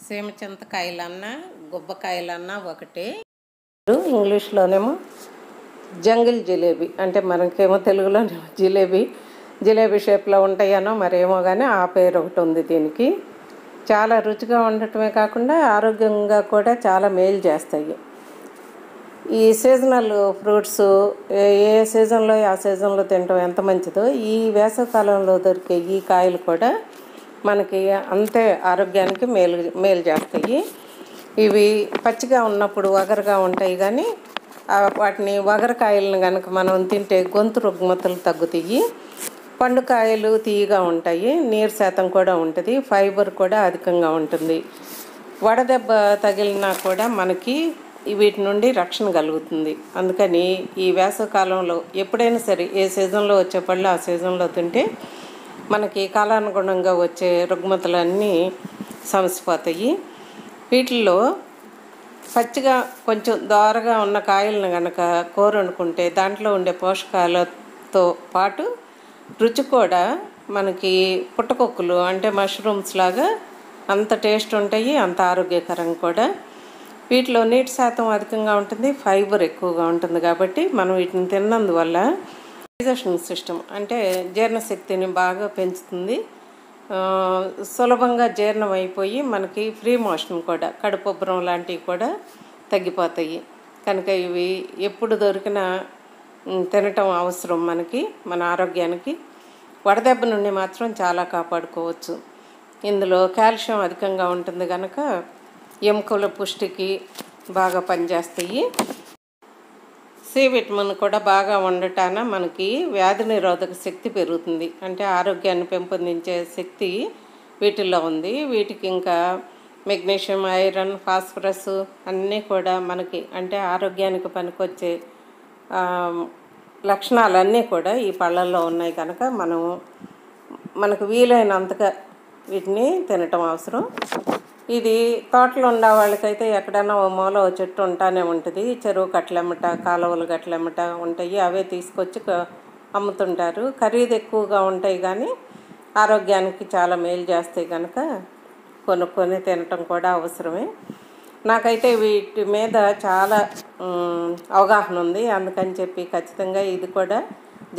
సీమ చింతకాయలన్నా గుబ్బకాయలన్నా ఒకటే. ఇంగ్లీష్లోనేమో జంగిల్ జిలేబీ అంటే మనకేమో తెలుగులో జిలేబీ షేప్లో ఉంటాయనో మరేమో కానీ ఆ పేరు ఒకటి ఉంది దీనికి. చాలా రుచిగా ఉండటమే కాకుండా ఆరోగ్యంగా కూడా చాలా మేలు చేస్తాయి. ఈ సీజనల్ ఫ్రూట్స్ ఏ సీజన్లో ఆ సీజన్లో తినటం ఎంత మంచిదో ఈ వేసవికాలంలో దొరికే ఈ కాయలు కూడా మనకి అంతే ఆరోగ్యానికి మేలు చేస్తాయి. ఇవి పచ్చిగా ఉన్నప్పుడు వగరుగా ఉంటాయి కానీ వాటిని వగరకాయలను కనుక మనం తింటే గొంతు రుగ్మతలు తగ్గుతాయి. పండుకాయలు తీయగా ఉంటాయి, నీరు శాతం కూడా ఉంటుంది, ఫైబర్ కూడా అధికంగా ఉంటుంది. వడదెబ్బ తగిలినా కూడా మనకి వీటి నుండి రక్షణ కలుగుతుంది. అందుకని ఈ వేసవికాలంలో ఎప్పుడైనా సరే ఏ సీజన్లో వచ్చే పళ్ళు ఆ సీజన్లో తింటే మనకి కాలానుగుణంగా వచ్చే రుగ్మతలన్నీ సమసిపోతాయి. వీటిల్లో పచ్చిగా కొంచెం దోరగా ఉన్న కాయలను కనుక కూర వండుకుంటే దాంట్లో ఉండే పోషకాలతో పాటు రుచి కూడా మనకి పుట్టకొక్కులు అంటే మష్రూమ్స్ లాగా అంత టేస్ట్ ఉంటాయి, అంత ఆరోగ్యకరం కూడా. వీటిలో నీటి శాతం అధికంగా ఉంటుంది, ఫైబర్ ఎక్కువగా ఉంటుంది. కాబట్టి మనం వీటిని తిన్నందువల్ల డైజెషన్ సిస్టమ్ అంటే జీర్ణశక్తిని బాగా పెంచుతుంది. సులభంగా జీర్ణం అయిపోయి మనకి ఫ్రీ మోషన్ కూడా కడుపుబ్బరం లాంటివి కూడా తగ్గిపోతాయి. కనుక ఇవి ఎప్పుడు దొరికినా తినటం అవసరం మనకి, మన ఆరోగ్యానికి. వడదెబ్బ నుండి మాత్రం చాలా కాపాడుకోవచ్చు. ఇందులో కాల్షియం అధికంగా ఉంటుంది కనుక ఎముకల పుష్టికి బాగా పనిచేస్తాయి. సి విటమిన్ కూడా బాగా ఉండటాన మనకి వ్యాధి నిరోధక శక్తి పెరుగుతుంది. అంటే ఆరోగ్యాన్ని పెంపొందించే శక్తి వీటిల్లో ఉంది. వీటికి ఇంకా మెగ్నీషియం, ఐరన్, ఫాస్ఫరస్ అన్నీ కూడా మనకి అంటే ఆరోగ్యానికి పనికొచ్చే లక్షణాలన్నీ కూడా ఈ పళ్ళల్లో ఉన్నాయి కనుక మనకు వీలైనంతగా వీటిని తినటం అవసరం. ఇది తోటలో ఉండే వాళ్ళకైతే ఎక్కడైనా ఓ మూల ఓ చెట్టు ఉంటానే ఉంటుంది. చెరువు గట్లెమ్మట, కాలువలు గట్లెమ్మట ఉంటాయి, అవే తీసుకొచ్చి అమ్ముతుంటారు. ఖరీదు ఎక్కువగా ఉంటాయి కానీ ఆరోగ్యానికి చాలా మేలు చేస్తాయి కనుక కొనుక్కొని తినటం కూడా అవసరమే. నాకైతే వీటి మీద చాలా అవగాహన ఉంది. అందుకని చెప్పి ఖచ్చితంగా ఇది కూడా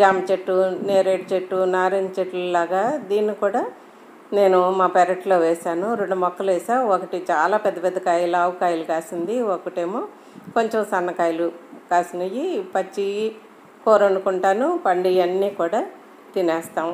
జామ చెట్టు, నేరేడు చెట్టు, నారింజ చెట్లలాగా దీన్ని కూడా నేను మా పెరట్లో వేశాను. 2 మొక్కలు వేసా. ఒకటి చాలా పెద్ద పెద్ద కాయలు, ఆవు కాయలు కాసింది, ఒకటేమో కొంచెం సన్నకాయలు కాసినవి. పచ్చి కూర వండుకుంటాను, పండు అన్నీ కూడా తినేస్తాం.